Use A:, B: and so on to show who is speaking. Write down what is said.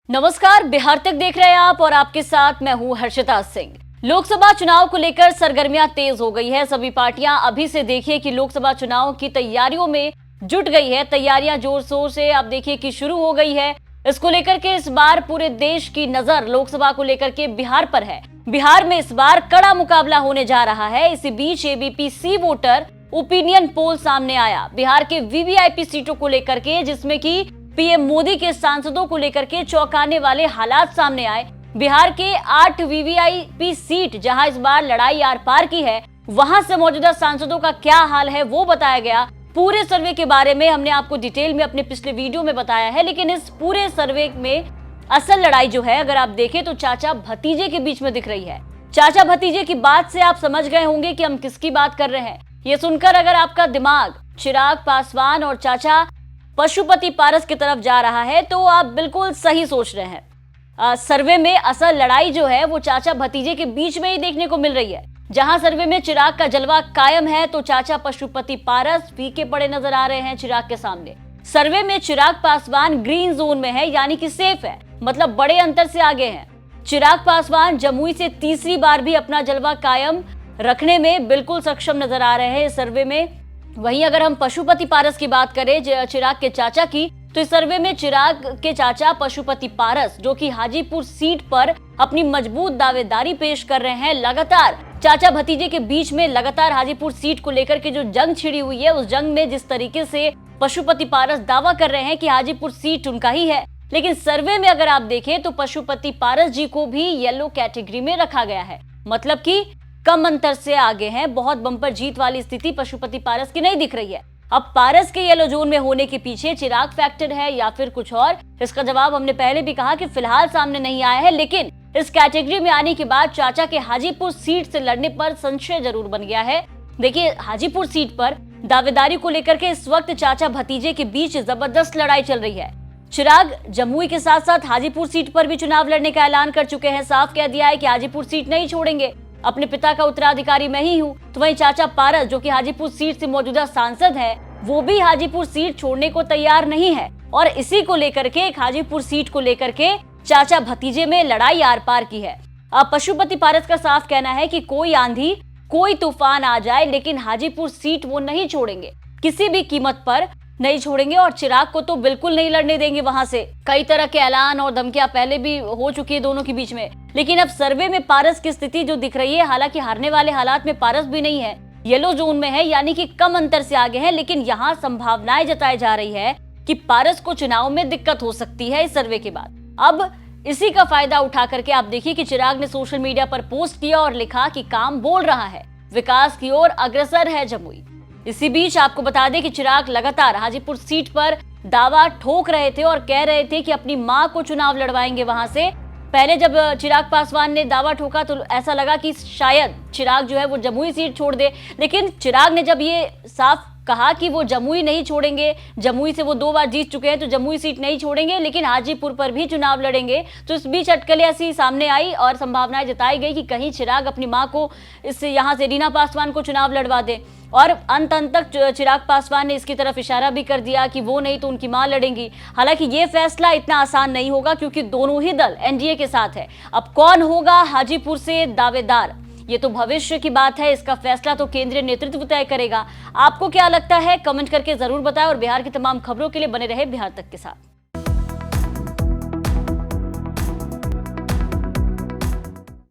A: नमस्कार, बिहार तक देख रहे हैं आप और आपके साथ मैं हूं हर्षिता सिंह। लोकसभा चुनाव को लेकर सरगर्मियां तेज हो गई है। सभी पार्टियां अभी से देखिए कि लोकसभा चुनाव की तैयारियों में जुट गई है। तैयारियां जोर शोर से आप देखिए कि शुरू हो गई है। इसको लेकर के इस बार पूरे देश की नजर लोकसभा को लेकर के बिहार पर है। बिहार में इस बार कड़ा मुकाबला होने जा रहा है। इसी बीच एबीपी सी वोटर ओपिनियन पोल सामने आया बिहार के वीवीआईपी सीटों को लेकर के, जिसमें कि पीएम मोदी के सांसदों को लेकर के चौंकाने वाले हालात सामने आए। बिहार के 8 वीवीआईपी सीट जहां इस बार लड़ाई आर पार की है, वहां से मौजूदा सांसदों का क्या हाल है वो बताया गया। पूरे सर्वे के बारे में हमने आपको डिटेल में अपने पिछले वीडियो में बताया है, लेकिन इस पूरे सर्वे में असल लड़ाई जो है अगर आप देखें तो चाचा भतीजे के बीच में दिख रही है। चाचा भतीजे की बात से आप समझ गए होंगे कि हम किसकी बात कर रहे हैं। ये सुनकर अगर आपका दिमाग चिराग पासवान और चाचा पशुपति पारस की तरफ जा रहा है तो आप बिल्कुल सही सोच रहे हैं। सर्वे में असल लड़ाई जो है वो चाचा भतीजे के बीच में ही देखने को मिल रही है। जहां सर्वे में चिराग का जलवा कायम है तो चाचा पशुपति पारस फीके पड़े नजर आ रहे हैं चिराग के सामने। सर्वे में चिराग पासवान ग्रीन जोन में है, यानी कि सेफ है, मतलब बड़े अंतर से आगे हैं। चिराग पासवान जमुई से तीसरी बार भी अपना जलवा कायम रखने में बिल्कुल सक्षम नजर आ रहे हैं इस सर्वे में। वहीं अगर हम पशुपति पारस की बात करें चिराग के चाचा की, तो इस सर्वे में चिराग के चाचा पशुपति पारस जो कि हाजीपुर सीट पर अपनी मजबूत दावेदारी पेश कर रहे हैं। लगातार चाचा भतीजे के बीच में लगातार हाजीपुर सीट को लेकर के जो जंग छिड़ी हुई है, उस जंग में जिस तरीके से पशुपति पारस दावा कर रहे हैं कि हाजीपुर सीट उनका ही है, लेकिन सर्वे में अगर आप देखें तो पशुपति पारस जी को भी येलो कैटेगरी में रखा गया है, मतलब कि कम अंतर से आगे हैं। बहुत बम्पर जीत वाली स्थिति पशुपति पारस की नहीं दिख रही है। अब पारस के येलो जोन में होने के पीछे चिराग फैक्टर है या फिर कुछ और, इसका जवाब हमने पहले भी कहा कि फिलहाल सामने नहीं आया है, लेकिन इस कैटेगरी में आने के बाद चाचा के हाजीपुर सीट से लड़ने पर संशय जरूर बन गया है। देखिए, हाजीपुर सीट पर दावेदारी को लेकर के इस वक्त चाचा भतीजे के बीच जबरदस्त लड़ाई चल रही है। चिराग जमुई के साथ साथ हाजीपुर सीट पर भी चुनाव लड़ने का ऐलान कर चुके हैं। साफ कह दिया है कि हाजीपुर सीट नहीं छोड़ेंगे, अपने पिता का उत्तराधिकारी मैं ही हूँ। तो वहीं चाचा पारस जो कि हाजीपुर सीट से मौजूदा सांसद है, वो भी हाजीपुर सीट छोड़ने को तैयार नहीं है। और इसी को लेकर के हाजीपुर सीट को लेकर के चाचा भतीजे में लड़ाई आर पार की है। अब पशुपति पारस का साफ कहना है कि कोई आंधी कोई तूफान आ जाए, लेकिन हाजीपुर सीट वो नहीं छोड़ेंगे, किसी भी कीमत पर नहीं छोड़ेंगे और चिराग को तो बिल्कुल नहीं लड़ने देंगे वहां से। कई तरह के ऐलान और धमकियां पहले भी हो चुकी है दोनों के बीच में, लेकिन अब सर्वे में पारस की स्थिति जो दिख रही है, हालांकि हारने वाले हालात में पारस भी नहीं है, येलो जोन में है, यानी कि कम अंतर से आगे है, लेकिन यहाँ संभावनाएं जताई जा रही है कि पारस को चुनाव में दिक्कत हो सकती है इस सर्वे के बाद। अब इसी का फायदा उठा करके आप देखिए कि चिराग ने सोशल मीडिया पर पोस्ट किया और लिखा कि काम बोल रहा है, विकास की ओर अग्रसर है जमुई। इसी बीच आपको बता दें कि चिराग लगातार हाजीपुर सीट पर दावा ठोक रहे थे और कह रहे थे कि अपनी मां को चुनाव लड़वाएंगे वहां से। पहले जब चिराग पासवान ने दावा ठोका तो ऐसा लगा कि शायद चिराग जो है वो जमुई सीट छोड़ दे, लेकिन चिराग ने जब ये साफ कहा कि वो जमुई नहीं छोड़ेंगे, जमुई से वो 2 बार जीत चुके हैं तो जमुई सीट नहीं छोड़ेंगे, लेकिन हाजीपुर पर भी चुनाव लड़ेंगे, तो इस बीच अटकलें ऐसी सामने आई और संभावनाएं जताई गई कि कहीं चिराग अपनी मां को इससे यहाँ से रीना पासवान को चुनाव लड़वा दे। और अंत तक चिराग पासवान ने इसकी तरफ इशारा भी कर दिया कि वो नहीं तो उनकी मां लड़ेंगी। हालांकि ये फैसला इतना आसान नहीं होगा क्योंकि दोनों ही दल एनडीए के साथ है। अब कौन होगा हाजीपुर से दावेदार, ये तो भविष्य की बात है, इसका फैसला तो केंद्रीय नेतृत्व तय करेगा। आपको क्या लगता है, कमेंट करके जरूर बताएं और बिहार की तमाम खबरों के लिए बने रहे बिहार तक के साथ।